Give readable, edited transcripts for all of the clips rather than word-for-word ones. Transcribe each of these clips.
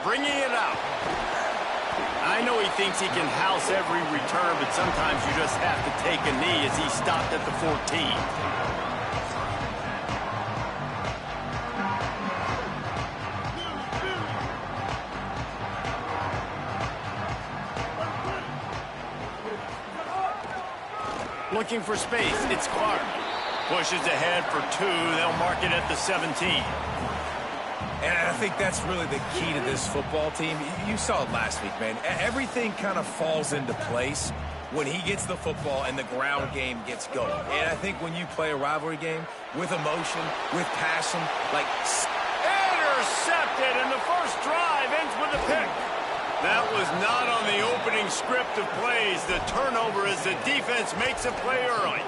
Bringing it out. I know he thinks he can house every return, but sometimes you just have to take a knee as he stopped at the 14. Looking for space, it's Clark. Pushes ahead for 2, they'll mark it at the 17. And I think that's really the key to this football team. You saw it last week, man. Everything kind of falls into place when he gets the football and the ground game gets going. And I think when you play a rivalry game with emotion, with passion, like... Intercepted, and the first drive ends with a pick. That was not on the opening script of plays. The turnover as the defense makes a play early.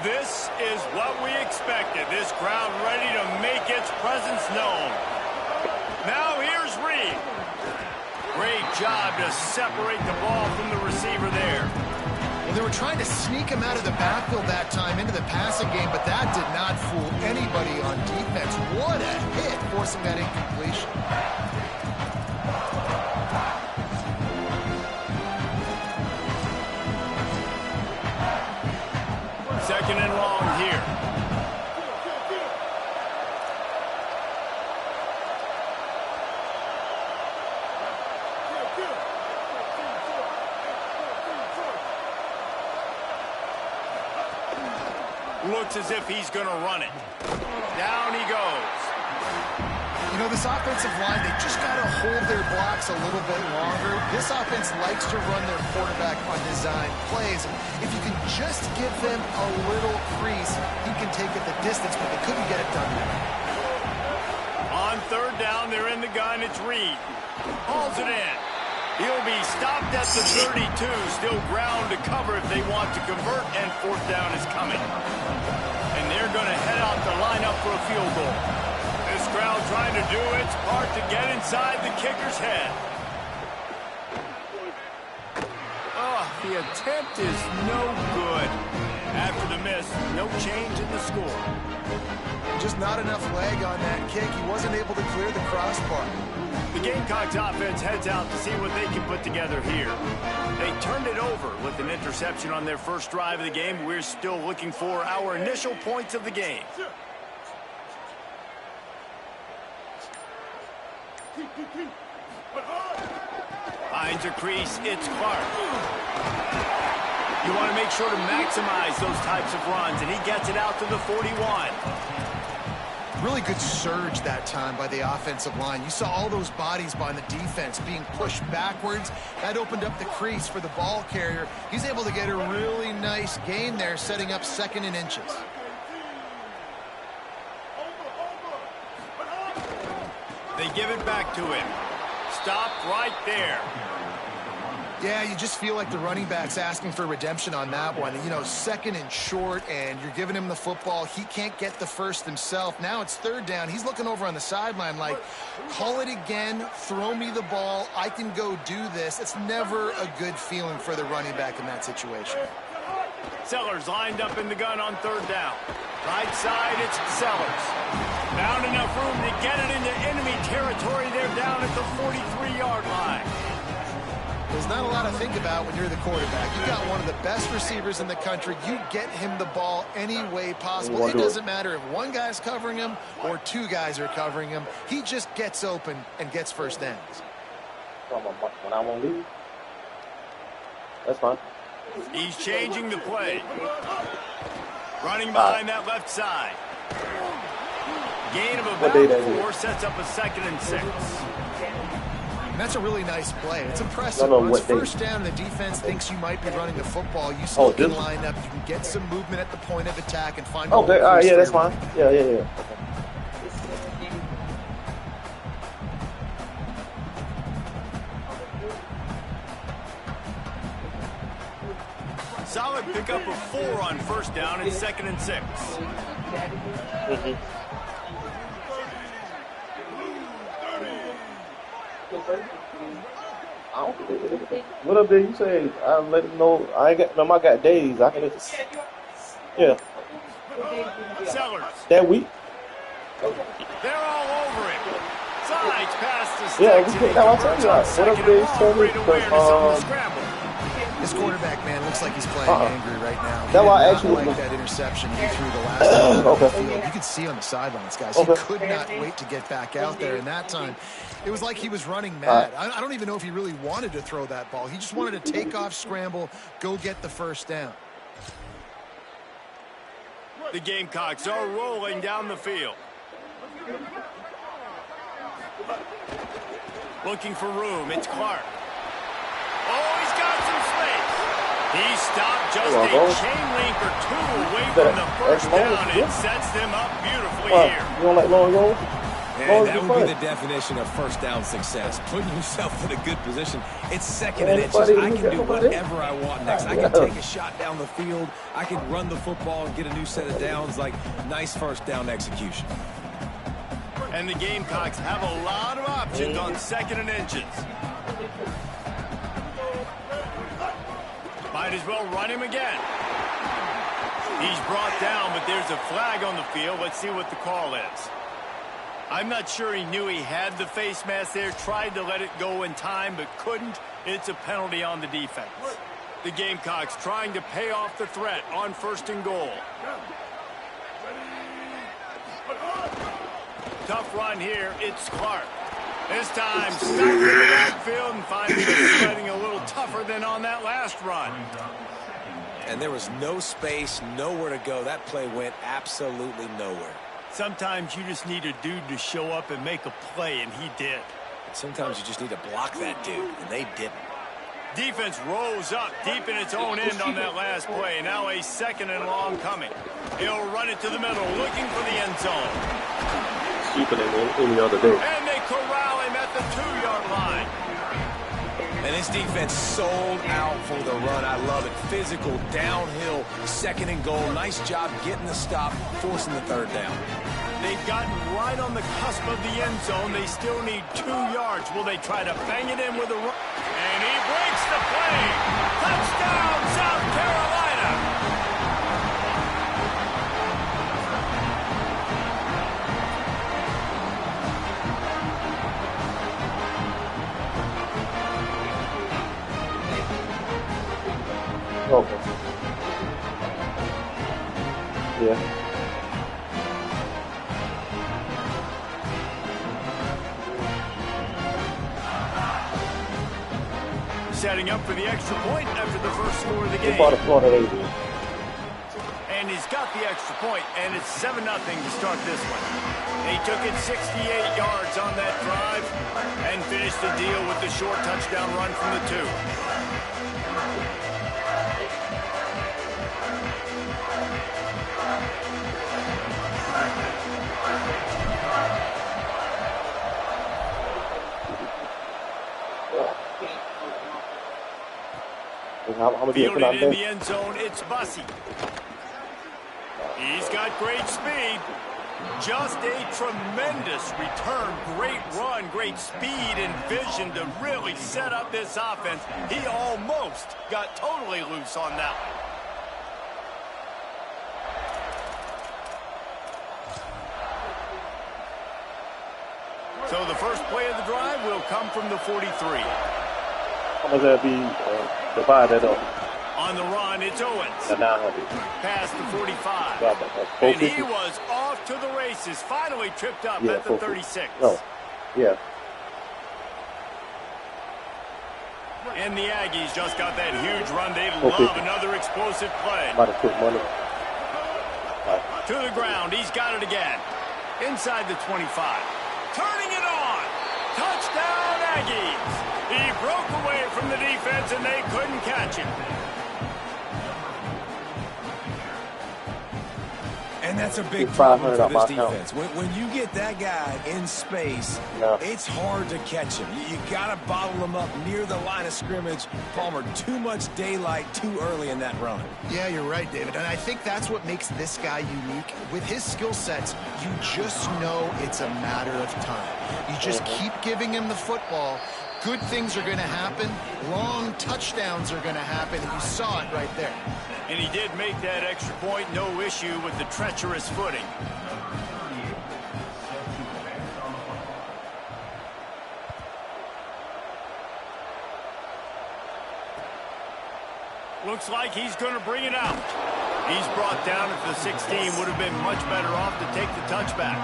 This is what we expected. This crowd ready to make its presence known. Now here's Reed. Great job to separate the ball from the receiver there. Well, they were trying to sneak him out of the backfield that time into the passing game, but that did not fool anybody on defense. What a hit, forcing that incompletion. Second and long here. Looks as if he's going to run it. Down he goes. You know, this offensive line, they just got to hold their blocks a little bit longer. This offense likes to run their quarterback on design plays. If you can just give them a little crease, he can take it the distance, but they couldn't get it done there. On third down, they're in the gun. It's Reed. Hauls it in. He'll be stopped at the 32. Still ground to cover if they want to convert, and fourth down is coming. And they're going to head out the lineup for a field goal. This crowd trying to do its part to get inside the kicker's head. Oh, the attempt is no good. After the miss, no change in the score. Just not enough leg on that kick. He wasn't able to clear the crossbar. The Gamecocks offense heads out to see what they can put together here. They turned it over with an interception on their first drive of the game. We're still looking for our initial points of the game. Finds a crease, it's Clark. You want to make sure to maximize those types of runs, and he gets it out to the 41. Really good surge that time by the offensive line. You saw all those bodies by the defense being pushed backwards. That opened up the crease for the ball carrier. He's able to get a really nice gain there, setting up 2nd and inches. They give it back to him. Stopped right there. Yeah, you just feel like the running back's asking for redemption on that one. You know, 2nd and short, and you're giving him the football. He can't get the first himself. Now it's 3rd down. He's looking over on the sideline like, call it again, throw me the ball, I can go do this. It's never a good feeling for the running back in that situation. Sellers lined up in the gun on 3rd down. Right side, it's Sellers. Found enough room to get it into enemy territory. They're down at the 43-yard line. There's not a lot to think about when you're the quarterback. You got one of the best receivers in the country. You get him the ball any way possible. It doesn't matter if one guy's covering him or 2 guys are covering him. He just gets open and gets first downs. When I won't leave, that's fine. He's changing the play. Running behind that left side. Gain of about 4 sets up a 2nd and 6. That's a really nice play. It's impressive. Once first down, the defense thinks you might be running the football. You still can line up. You can get some movement at the point of attack and find. Okay, all right, yeah, that's fine. Yeah. Okay. Solid pickup of 4 on first down and 2nd and 6. I don't what up there? You say I let him know I ain't got. Remember, I got days. I can just. Yeah. Sellers. That week. They're all over him. Sides past the Yeah, sticks. we can. Now I tell you what. What up there? Tell me because His quarterback, man, looks like he's playing angry right now. He That's why I did asked not you. like that interception he threw the last time on the Okay. field. You could see on the sidelines, guys. Okay. He could not wait to get back out there. And that time, it was like he was running mad. I don't even know if he really wanted to throw that ball. He just wanted to take off, scramble, go get the first down. The Gamecocks are rolling down the field. Looking for room. It's Clark. Oh, he's got some space. He stopped just a chain link or two away from the first down and sets them up beautifully here. You don't like long goals? And that would be the definition of first down success. Putting yourself in a good position. It's second and inches. I can do whatever I want next. I can take a shot down the field. I can run the football and get a new set of downs. Like, nice first down execution. And the Gamecocks have a lot of options on second and inches. Might as well run him again. He's brought down, but there's a flag on the field. Let's see what the call is. I'm not sure he knew he had the face mask there, tried to let it go in time, but couldn't. It's a penalty on the defense. The Gamecocks trying to pay off the threat on first and goal. Tough run here. It's Clark. This time, stopped in the backfield and finally sledding a little tougher than on that last run. And there was no space, nowhere to go. That play went absolutely nowhere. Sometimes you just need a dude to show up and make a play, and he did. Sometimes you just need to block that dude, and they didn't. Defense rose up deep in its own end on that last play. Now a second and long coming. He'll run it to the middle, looking for the end zone. Cheaper than any other day. And they corral him at the 2-yard line. And this defense sold out for the run. I love it. Physical, downhill, second and goal. Nice job getting the stop, forcing the third down. They've gotten right on the cusp of the end zone. They still need 2 yards. Will they try to bang it in with a run? And he breaks the play. Touchdown, South Carolina. Okay. Yeah. Setting up for the extra point after the first score of the game. About a Florida lady. And he's got the extra point, and it's 7-0 to start this one. They took it 68 yards on that drive and finished the deal with the short touchdown run from the 2. Fielded in the end zone, it's Bussey. He's got great speed. Just a tremendous return. Great run, great speed and vision to really set up this offense. He almost got totally loose on that one. So the first play of the drive will come from the 43. How much that be divided up? On the run, it's Owens. The 900. Past the 45. And he was off to the races. Finally tripped up at the 36. Oh, yeah. And the Aggies just got that huge run. They love another explosive play. About to put money. To the ground. He's got it again. Inside the 25. Turning it on. Touchdown, Aggies. He broke away from the defense, and they couldn't catch him. And that's a big Get problem 500 for off my this account. defense. When you get that guy in space, No. it's hard to catch him. You got to bottle him up near the line of scrimmage. Palmer, too much daylight too early in that run. Yeah, you're right, David. And I think that's what makes this guy unique. With his skill sets, you just know it's a matter of time. You just keep giving him the football. Good things are going to happen. Long touchdowns are going to happen. And you saw it right there. And he did make that extra point, no issue with the treacherous footing. Looks like he's going to bring it out. He's brought down at the 16. Would have been much better off to take the touchback.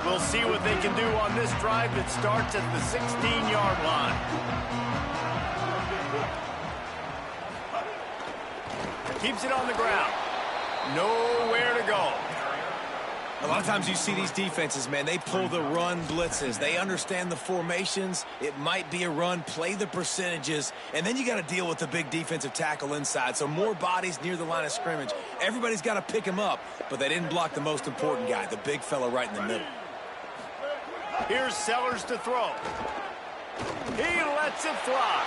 We'll see what they can do on this drive that starts at the 16-yard line. Keeps it on the ground. Nowhere to go. A lot of times you see these defenses, man, they pull the run blitzes. They understand the formations. It might be a run, play the percentages, and then you got to deal with the big defensive tackle inside. So more bodies near the line of scrimmage. Everybody's got to pick him up, but they didn't block the most important guy, the big fella right in the middle. Here's Sellers to throw. He lets it fly.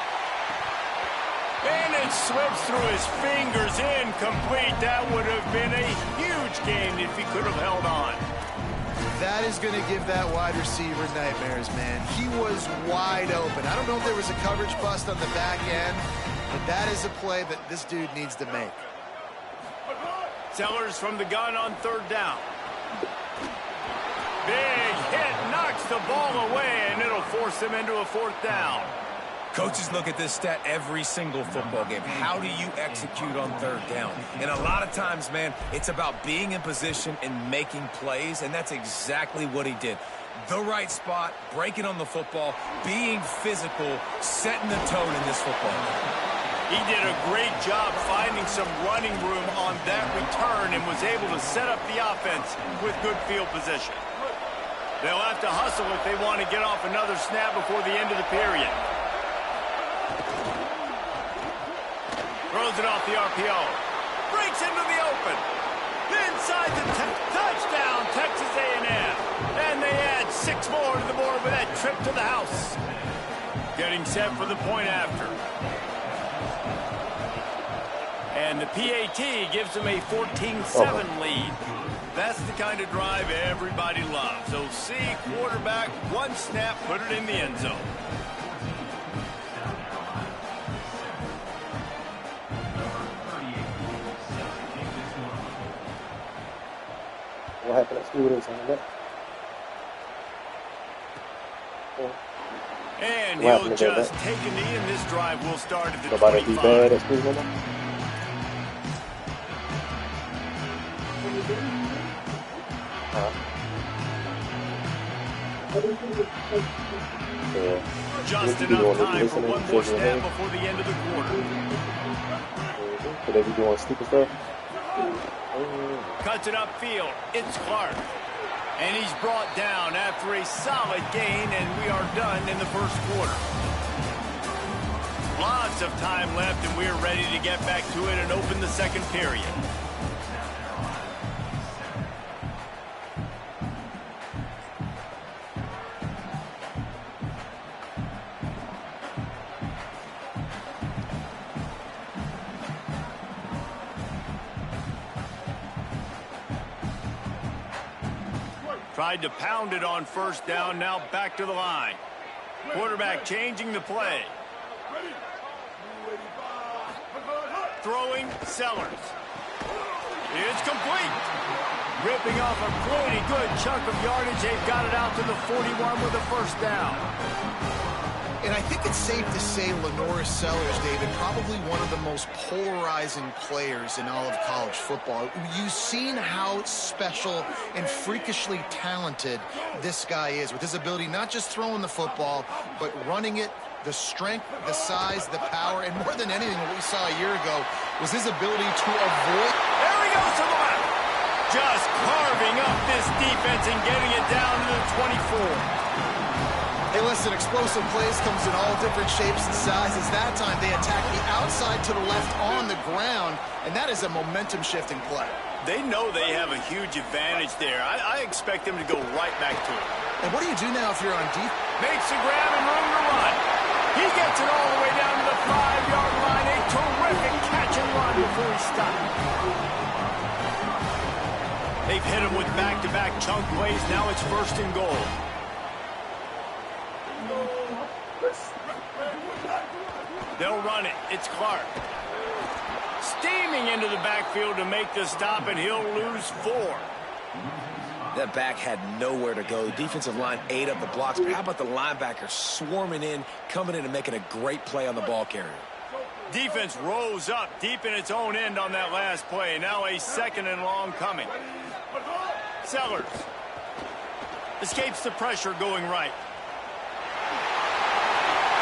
And it slips through his fingers, incomplete. That would have been a huge game if he could have held on. That is going to give that wide receiver nightmares, man. He was wide open. I don't know if there was a coverage bust on the back end, but that is a play that this dude needs to make. Sellers from the gun on third down. Big hit, knocks the ball away, and it'll force him into a fourth down. Coaches look at this stat every single football game. How do you execute on third down? And a lot of times, man, it's about being in position and making plays, and that's exactly what he did. The right spot, breaking on the football, being physical, setting the tone in this football game. He did a great job finding some running room on that return and was able to set up the offense with good field position. They'll have to hustle if they want to get off another snap before the end of the period. Throws it off the RPO. Breaks into the open. Inside the touchdown, Texas A&M. And they add 6 more to the board with that trip to the house. Getting set for the point after. And the PAT gives them a 14-7 lead. That's the kind of drive everybody loves. So see quarterback, one snap, put it in the end zone. What happened at school this time? And he'll just take a knee, and this drive will start at the 25. Nobody be bad at school no more? Yeah. Just enough time for one more snap before the end of the quarter. Could they be doing stupid stuff? Cuts it upfield. It's Clark. And he's brought down after a solid gain, and we are done in the first quarter. Lots of time left, and we're ready to get back to it and open the second period. Tried to pound it on first down, now back to the line. Quarterback changing the play. Throwing, Sellers. It's complete. Ripping off a pretty good chunk of yardage. They've got it out to the 41 with a first down. And I think it's safe to say Lenore Sellers, David, probably one of the most polarizing players in all of college football. You've seen how special and freakishly talented this guy is with his ability not just throwing the football, but running it, the strength, the size, the power, and more than anything, what we saw a year ago was his ability to avoid. There he goes to the left. Just carving up this defense and getting it down to the 24. Hey, listen, explosive plays comes in all different shapes and sizes. That time they attack the outside to the left on the ground, and that is a momentum-shifting play. They know they have a huge advantage there. I expect them to go right back to it. And what do you do now if you're on defense? Makes the grab and room to run. He gets it all the way down to the 5-yard line. A terrific catch and run before he stopped. They've hit him with back-to-back chunk plays. Now it's 1st and goal. They'll run it. It's Clark. Steaming into the backfield to make the stop, and he'll lose 4. That back had nowhere to go. The defensive line ate up the blocks. But how about the linebacker swarming in, coming in and making a great play on the ball carrier? Defense rose up deep in its own end on that last play. Now a 2nd and long coming. Sellers escapes the pressure going right.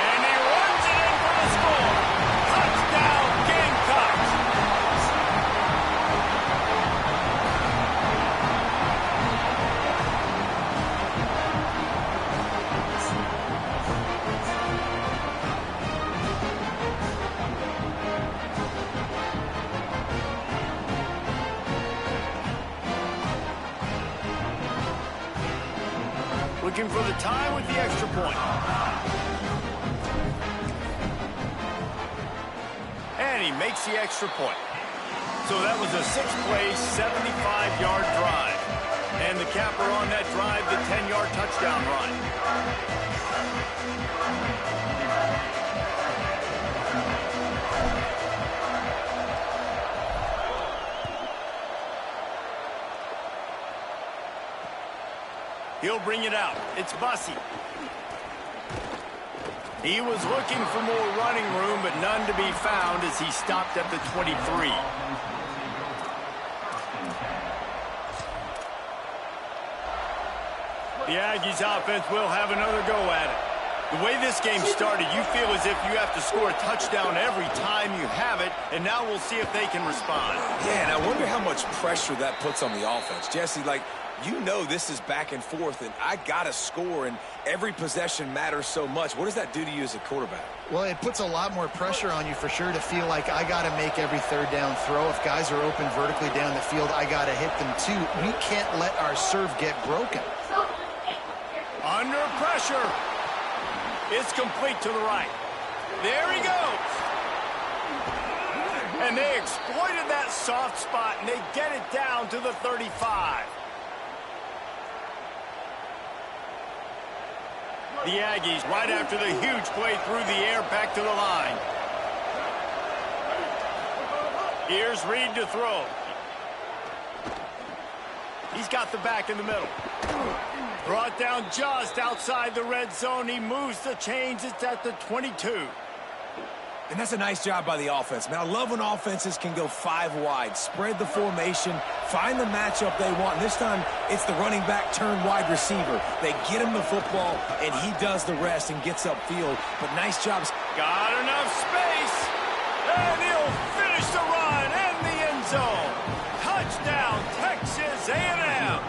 And he runs it in for the score. Touchdown, Gamecocks. Looking for the tie with the extra point. And he makes the extra point. So that was a 6-play, 75-yard drive. And the capper on that drive, the 10-yard touchdown run. He'll bring it out. It's Bussey. He was looking for more running room, but none to be found as he stopped at the 23. The Aggies offense will have another go at it. The way this game started, you feel as if you have to score a touchdown every time you have it, and now we'll see if they can respond. Yeah, and I wonder how much pressure that puts on the offense. Jesse, like, you know this is back and forth, and I got to score, and every possession matters so much. What does that do to you as a quarterback? Well, it puts a lot more pressure on you for sure to feel like I got to make every 3rd down throw. If guys are open vertically down the field, I got to hit them too. We can't let our serve get broken. Under pressure. It's complete to the right. There he goes. And they exploited that soft spot, and they get it down to the 35. The Aggies, right after the huge play through the air, back to the line. Here's Reed to throw. He's got the back in the middle. Brought down just outside the red zone. He moves the chains. It's at the 22. And that's a nice job by the offense. Man, I love when offenses can go 5 wide, spread the formation, find the matchup they want. And this time, it's the running back turned wide receiver. They get him the football, and he does the rest and gets upfield. But nice job. Got enough space. And he'll finish the run in the end zone. Touchdown, Texas A&M.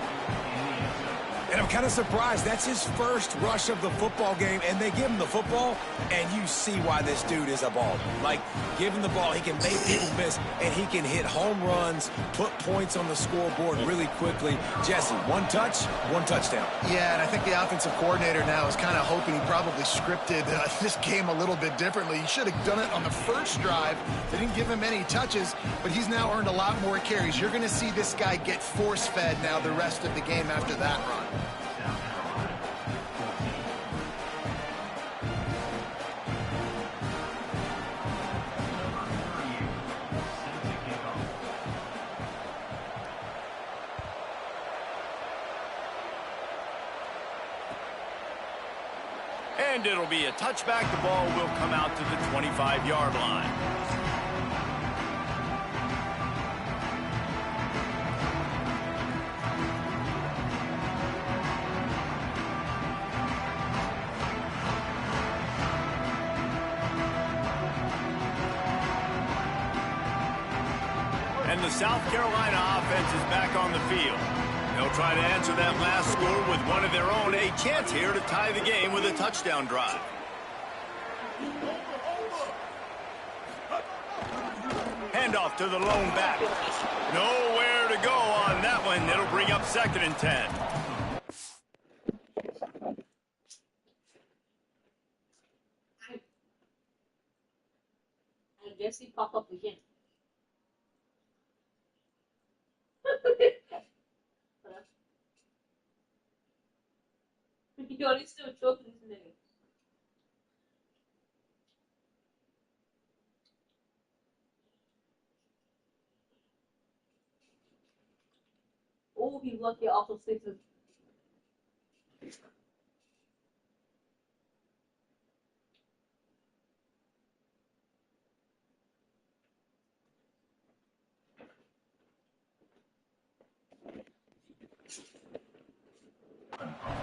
And I'm kind of surprised. That's his first rush of the football game, and they give him the football, and you see why this dude is a baller. Like, give him the ball, he can make people miss, and he can hit home runs, put points on the scoreboard really quickly. Jesse, 1 touch, 1 touchdown. Yeah, and I think the offensive coordinator now is kind of hoping he probably scripted this game a little bit differently. He should have done it on the first drive. They didn't give him any touches, but he's now earned a lot more carries. You're going to see this guy get force-fed now the rest of the game after that run. And it'll be a touchback. The ball will come out to the 25-yard line. And the South Carolina offense is back on the field. They'll try to answer that last score with one of their own. A chance here to tie the game with a touchdown drive. Handoff to the lone back. Nowhere to go on that one. It'll bring up 2nd and 10. I guess he pop up again. You're still choking this nigga. Oh, he's lucky off of 6.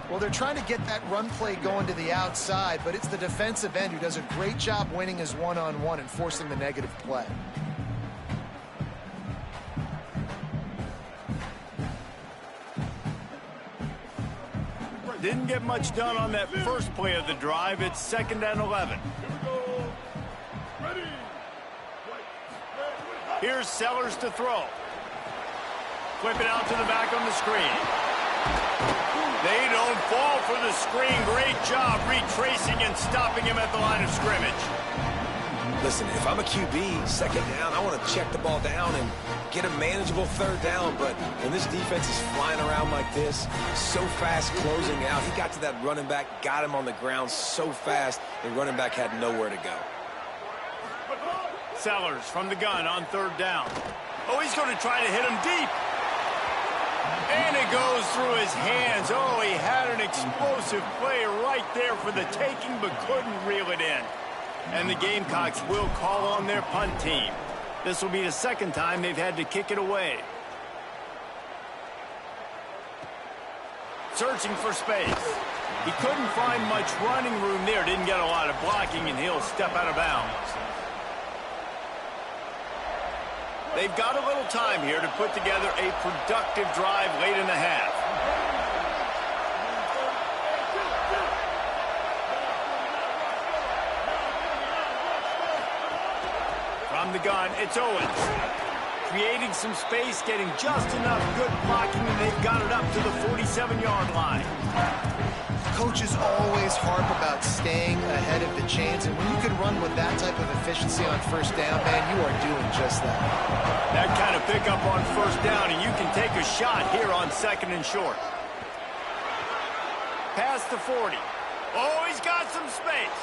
Well, they're trying to get that run play going to the outside, but it's the defensive end who does a great job winning his one-on-one and forcing the negative play. Didn't get much done on that first play of the drive. It's 2nd and 11. Here's Sellers to throw. Flip it out to the back on the screen. They don't fall for the screen. Great job retracing and stopping him at the line of scrimmage. Listen, if I'm a QB, 2nd down, I want to check the ball down and get a manageable 3rd down. But when this defense is flying around like this, so fast closing out, he got to that running back, got him on the ground so fast, the running back had nowhere to go. Sellers from the gun on 3rd down. Oh, he's going to try to hit him deep. And it goes through his hands. Oh, he had an explosive play right there for the taking, but couldn't reel it in. And the Gamecocks will call on their punt team. This will be the 2nd time they've had to kick it away. Searching for space. He couldn't find much running room there. Didn't get a lot of blocking, and he'll step out of bounds. They've got a little time here to put together a productive drive late in the half. From the gun, it's Owens. Creating some space, getting just enough good blocking, and they've got it up to the 47-yard line. Coaches always harp about staying ahead of the chains, and when you can run with that type of efficiency on 1st down, man, you are doing just that. That kind of pickup on 1st down, and you can take a shot here on 2nd and short. Past the 40. Oh, he's got some space.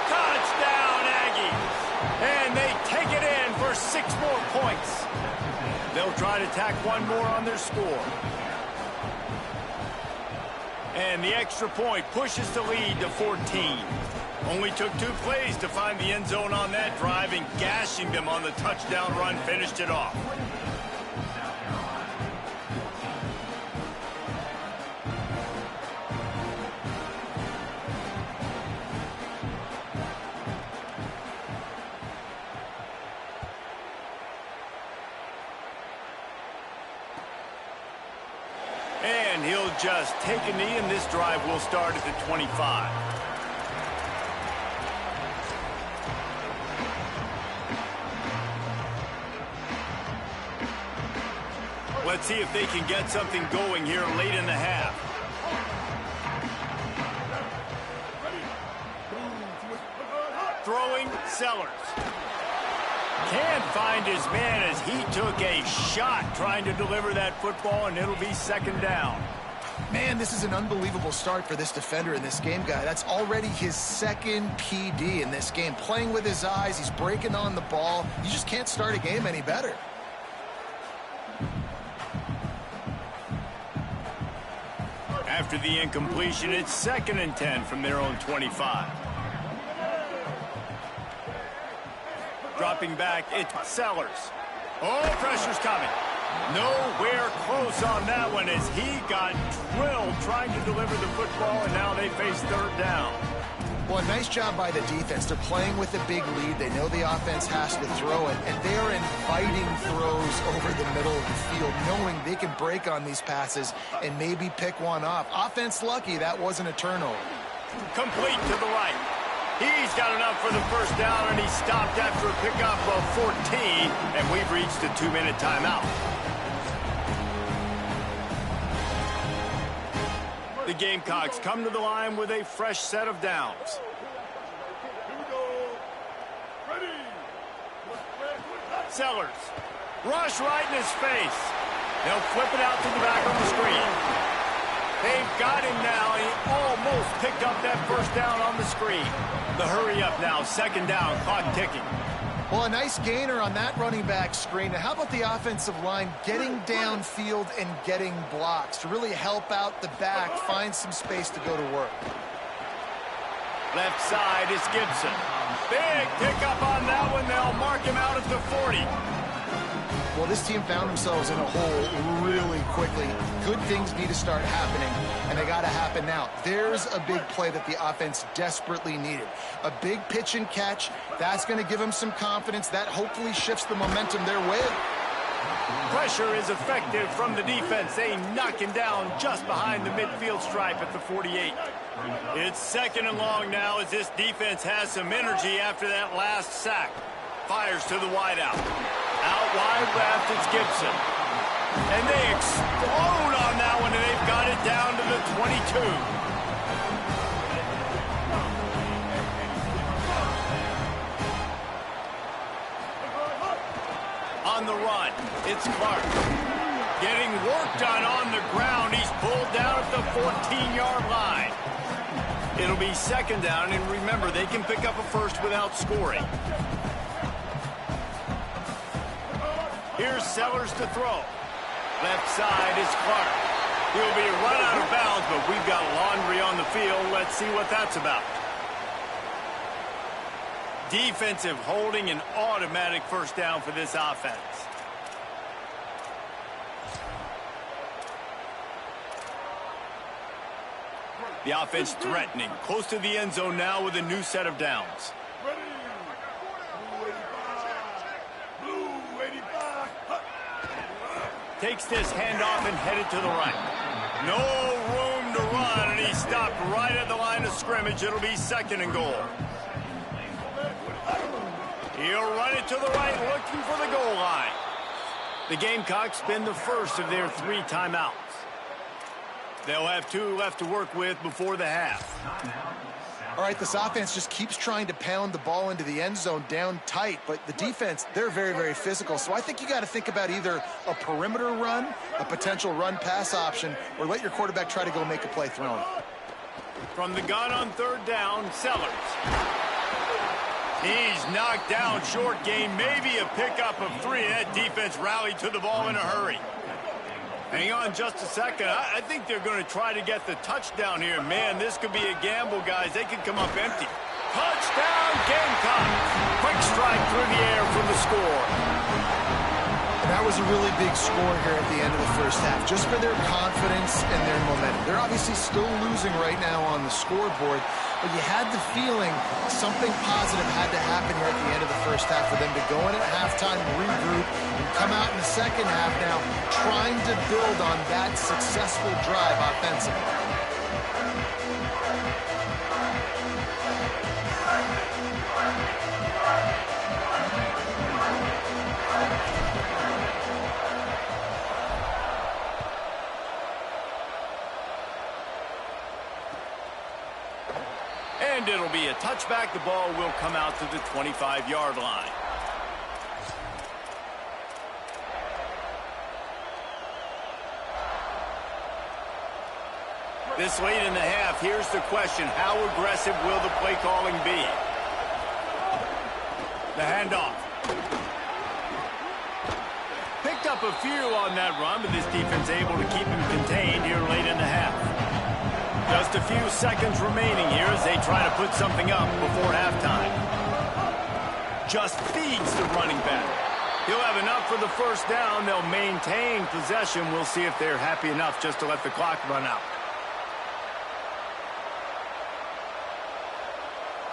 Touchdown, Aggies. And they take it in for 6 more points. They'll try to tack one more on their score. And the extra point pushes the lead to 14. Only took 2 plays to find the end zone on that drive, and gashing them on the touchdown run finished it off. And he'll just take a knee, and this drive will start at the 25. Let's see if they can get something going here late in the half. Throwing, Sellers. Can't find his man as he took a shot trying to deliver that football, and it'll be 2nd down. Man, this is an unbelievable start for this defender in this game, guy. That's already his 2nd PD in this game. Playing with his eyes, he's breaking on the ball. You just can't start a game any better. After the incompletion, it's 2nd and 10 from their own 25. Dropping back, it's Sellers. Oh, pressure's coming. Nowhere close on that one as he got drilled trying to deliver the football, and now they face 3rd down. Well, a nice job by the defense. They're playing with a big lead. They know the offense has to throw it, and they are inviting throws over the middle of the field, knowing they can break on these passes and maybe pick one off. Offense lucky that wasn't a turnover. Complete to the right. He's got enough for the first down, and he stopped after a pickup of 14, and we've reached a 2-minute timeout. The Gamecocks come to the line with a fresh set of downs. Sellers. Rush right in his face. They'll flip it out to the back on the screen. They've got him now. He almost picked up that first down on the screen. The hurry up now. Second down. Clock ticking. Well, a nice gainer on that running back screen. Now, how about the offensive line getting downfield and getting blocks to really help out the back, find some space to go to work? Left side is Gibson. Big pickup on that one. They'll mark him out at the 40. Well, this team found themselves in a hole really quickly. Good things need to start happening, and they got to happen now. There's a big play that the offense desperately needed. A big pitch and catch. That's going to give them some confidence. That hopefully shifts the momentum their way. Pressure is effective from the defense. They knock him down just behind the midfield stripe at the 48. It's second and long now as this defense has some energy after that last sack. Fires to the wideout. Out wide left, it's Gibson. And they explode on that one, and they've got it down to the 22. On the run, it's Clark. Getting work done on the ground. He's pulled down at the 14-yard line. It'll be second down, and remember, they can pick up a first without scoring. Here's Sellers to throw. Left side is Clark. He'll be run out of bounds, but we've got laundry on the field. Let's see what that's about. Defensive holding, an automatic first down for this offense. The offense threatening, close to the end zone now with a new set of downs. Takes this handoff and headed to the right. No room to run, and he stopped right at the line of scrimmage. It'll be second and goal. He'll run it to the right, looking for the goal line. The Gamecocks spend the first of their 3 timeouts. They'll have 2 left to work with before the half. All right, this offense just keeps trying to pound the ball into the end zone down tight, but the defense, they're very, very physical. So I think you got to think about either a perimeter run, a potential run-pass option, or let your quarterback try to go make a play thrown. From the gun on third down, Sellers. He's knocked down short game, maybe a pickup of 3. That defense rallied to the ball in a hurry. Hang on just a second. I think they're going to try to get the touchdown here. Man, this could be a gamble, guys. They could come up empty. Touchdown, Gamecocks. Quick strike through the air for the score. And that was a really big score here at the end of the first half, just for their confidence and their momentum. They're obviously still losing right now on the scoreboard, but you had the feeling something positive had to happen here at the end of the first half for them to go in at halftime, regroup, and come out in the second half now trying to build on that successful drive offensively. And it'll be a touchback. The ball will come out to the 25-yard line. This late in the half, here's the question. How aggressive will the play calling be? The handoff. Picked up a few on that run, but this defense able to keep him contained here late in the half. Just a few seconds remaining here as they try to put something up before halftime. Just feeds the running back. He'll have enough for the first down. They'll maintain possession. We'll see if they're happy enough just to let the clock run out.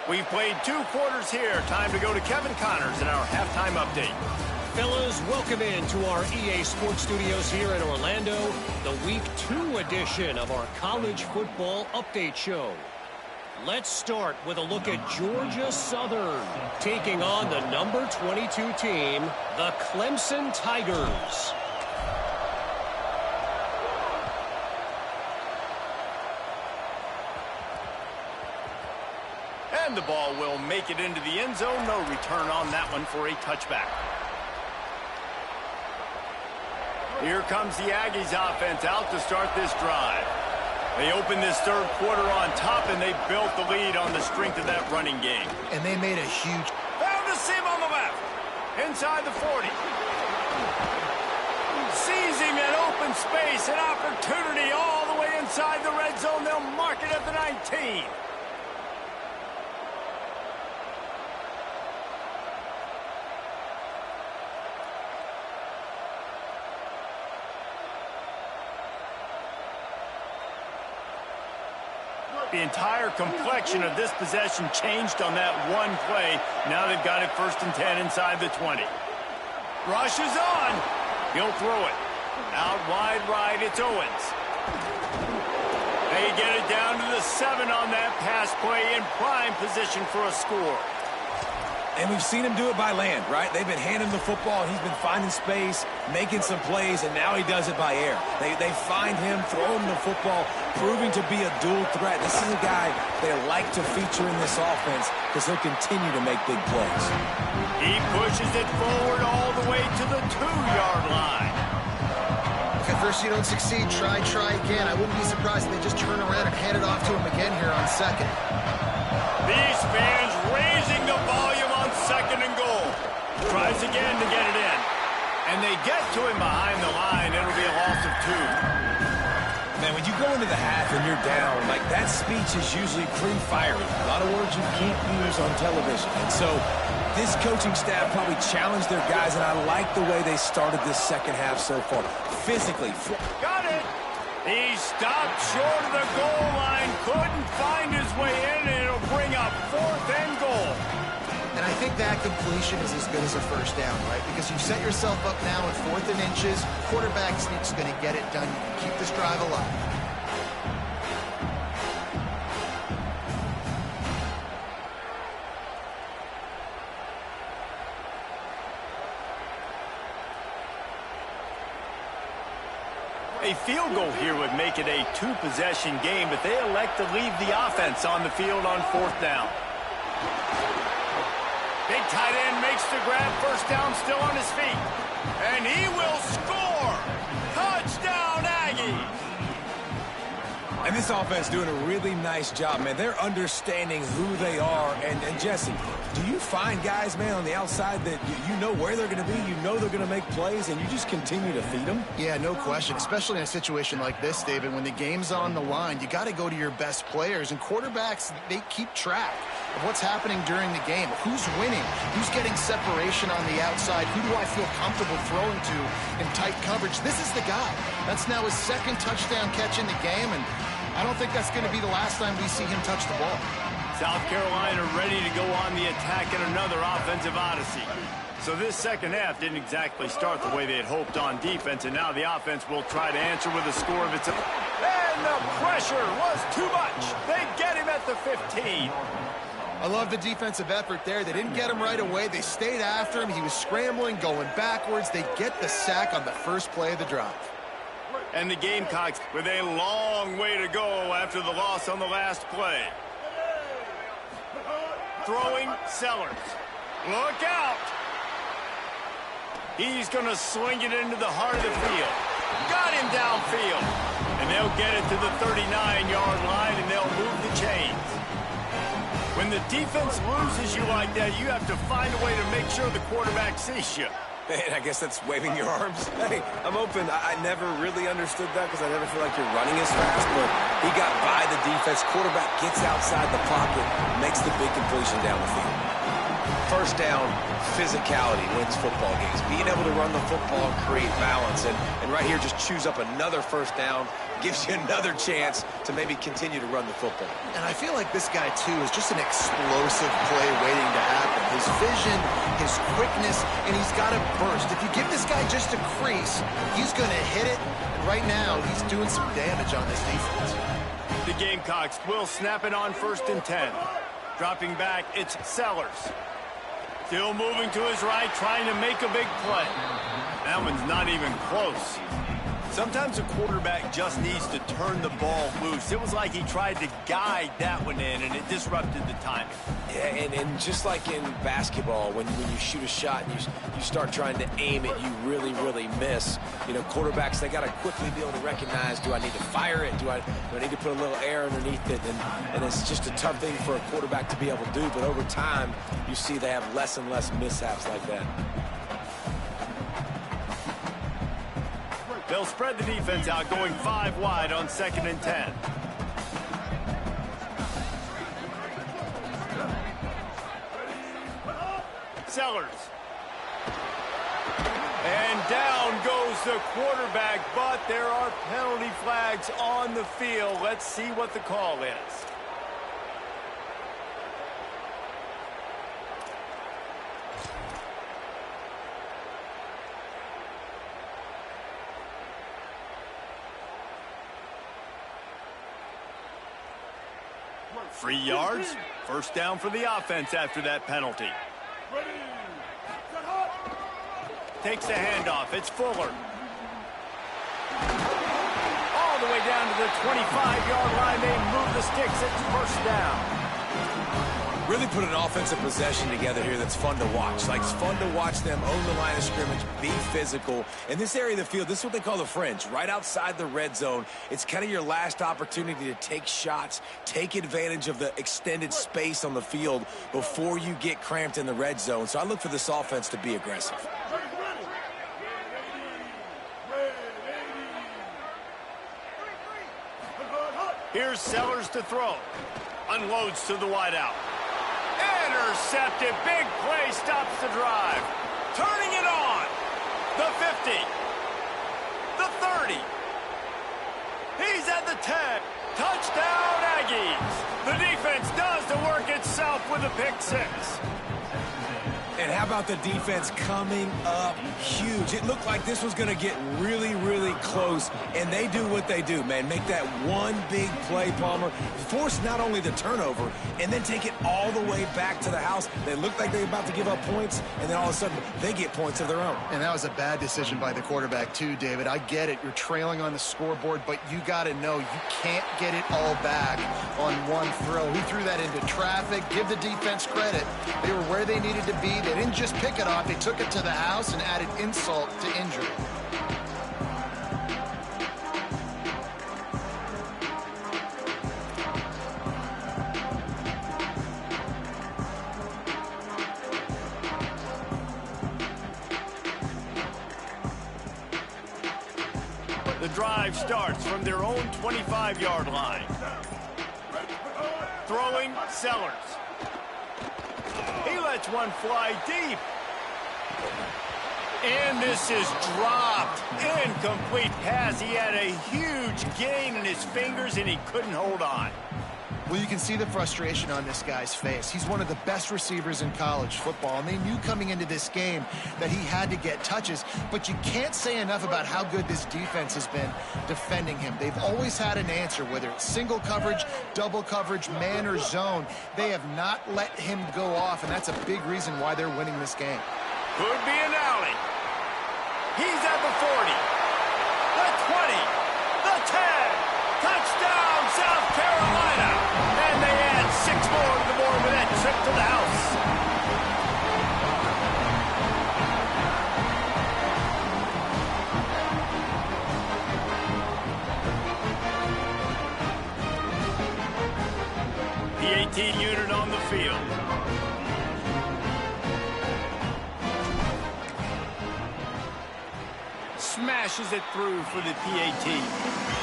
We've played 2 quarters here. Time to go to Kevin Connors in our halftime update. Fellas, welcome into our EA Sports Studios here in Orlando, the Week 2 edition of our college football update show. Let's start with a look at Georgia Southern taking on the number 22 team, the Clemson Tigers. And the ball will make it into the end zone. No return on that one for a touchback. Here comes the Aggies offense out to start this drive. They opened this third quarter on top, and they built the lead on the strength of that running game. And they made a huge... Found a seam on the left. Inside the 40. Seizing an open space, an opportunity all the way inside the red zone. They'll mark it at the 19. The entire complexion of this possession changed on that one play. Now they've got it 1st and 10 inside the 20. Rush is on. He'll throw it. Out wide right, it's Owens. They get it down to the 7 on that pass play in prime position for a score. And we've seen him do it by land, right? They've been handing the football. He's been finding space, making some plays, and now he does it by air. They find him, throw him the football, proving to be a dual threat. This is a guy they like to feature in this offense because he'll continue to make big plays. He pushes it forward all the way to the 2-yard line. If at first you don't succeed, try again. I wouldn't be surprised if they just turn around and hand it off to him again here on 2nd. These fans raising the volume on 2nd and goal. Tries again to get it in. And they get to him behind the line. It'll be a loss of 2. Man, when you go into the half and you're down, like that speech is usually pretty fiery. A lot of words you can't use on television. And so this coaching staff probably challenged their guys, and I like the way they started this second half so far. Physically. Got it. He stopped short of the goal line. Couldn't find his way in, and it'll bring up 4th and goal. And I think that completion is as good as a first down, right? Because you've set yourself up now at 4th and inches. Quarterback's going to get it done. You can keep this drive alive. A field goal here would make it a 2-possession game, but they elect to leave the offense on the field on 4th down. Big tight end makes the grab, 1st down, still on his feet. And he will score! Touchdown, Aggies! And this offense doing a really nice job, man. They're understanding who they are. And Jesse, do you find guys, man, on the outside that you know where they're going to be, you know they're going to make plays, and you just continue to feed them? Yeah, no question, especially in a situation like this, David. When the game's on the line, you got to go to your best players. And quarterbacks, they keep track of what's happening during the game. Who's winning? Who's getting separation on the outside? Who do I feel comfortable throwing to in tight coverage? This is the guy. That's now his 2nd touchdown catch in the game, and I don't think that's going to be the last time we see him touch the ball. South Carolina ready to go on the attack in another offensive odyssey. So this second half didn't exactly start the way they had hoped on defense, and now the offense will try to answer with a score of its own. And the pressure was too much. They get him at the 15. I love the defensive effort there. They didn't get him right away. They stayed after him. He was scrambling, going backwards. They get the sack on the first play of the drive. And the Gamecocks with a long way to go after the loss on the last play. Throwing Sellers. Look out! He's going to sling it into the heart of the field. Got him downfield. And they'll get it to the 39-yard line, and they'll move the chains. When the defense loses you like that, you have to find a way to make sure the quarterback sees you. Man, I guess that's waving your arms. Hey, I'm open. I never really understood that because I never feel like you're running as fast, but he got by the defense. Quarterback gets outside the pocket, makes the big completion down the field. First down, physicality wins football games. Being able to run the football and create balance. And right here, just choose up another first down, gives you another chance to maybe continue to run the football. And I feel like this guy, too, is just an explosive play waiting to happen. His vision, his quickness, and he's got a burst. If you give this guy just a crease, he's going to hit it. And right now, he's doing some damage on this defense. The Gamecocks will snap it on 1st and 10. Dropping back, it's Sellers. Still moving to his right, trying to make a big play. That one's not even close. Sometimes a quarterback just needs to turn the ball loose. It was like he tried to guide that one in, and it disrupted the timing. Yeah, and just like in basketball, when you shoot a shot and you start trying to aim it, you really, really miss. You know, quarterbacks, they got to quickly be able to recognize, do I need to fire it? Do I need to put a little air underneath it? And it's just a tough thing for a quarterback to be able to do. But over time, you see they have less and less mishaps like that. They'll spread the defense out, going 5 wide on 2nd and 10. Sellers. And down goes the quarterback, but there are penalty flags on the field. Let's see what the call is. Free yards. 1st down for the offense after that penalty. Takes the handoff. It's Fuller. All the way down to the 25-yard line. They move the sticks. It's 1st down. Really put an offensive possession together here that's fun to watch. Like, it's fun to watch them own the line of scrimmage, be physical. In this area of the field, this is what they call the fringe, right outside the red zone. It's kind of your last opportunity to take shots, take advantage of the extended space on the field before you get cramped in the red zone. So I look for this offense to be aggressive. Here's Sellers to throw. Unloads to the wideout. Intercepted. Big play stops the drive. Turning it on. The 50. The 30. He's at the 10. Touchdown, Aggies. The defense does the work itself with a pick 6. And how about the defense coming up huge? It looked like this was going to get really, really close, and they do what they do, man. Make that one big play, Palmer. Force not only the turnover, and then take it all the way back to the house. They look like they're about to give up points, and then all of a sudden, they get points of their own. And that was a bad decision by the quarterback, too, David. I get it. You're trailing on the scoreboard, but you got to know you can't get it all back on one throw. He threw that into traffic. Give the defense credit. They were where they needed to be. They didn't just pick it off. They took it to the house and added insult to injury. The drive starts from their own 25-yard line. Throwing, Sellers. He lets one fly deep. And this is dropped. Incomplete pass. He had a huge gain in his fingers, and he couldn't hold on. Well, you can see the frustration on this guy's face. He's one of the best receivers in college football, and they knew coming into this game that he had to get touches, but you can't say enough about how good this defense has been defending him. They've always had an answer, whether it's single coverage, double coverage, man, or zone. They have not let him go off, and that's a big reason why they're winning this game. Could be an alley. He's at the 40, the 20, the 10. Touchdown, South Carolina. And they add 6 more to the board with that trip to the house. The 18 unit on the field. Smashes it through for the PAT.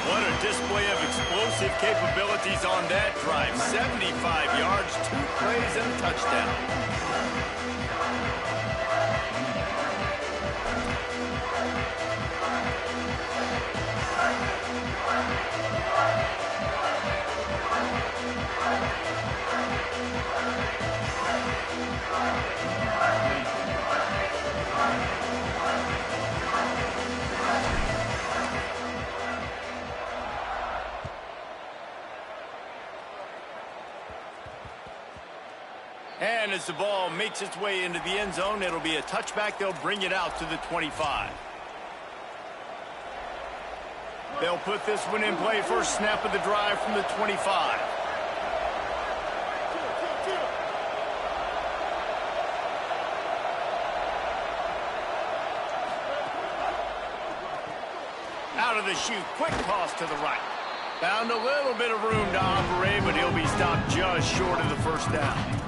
What a display of explosive capabilities on that drive. 75 yards, 2 plays, and a touchdown. And as the ball makes its way into the end zone, it'll be a touchback. They'll bring it out to the 25. They'll put this one in play. First snap of the drive from the 25. Out of the chute, quick toss to the right. Found a little bit of room to operate, but he'll be stopped just short of the first down.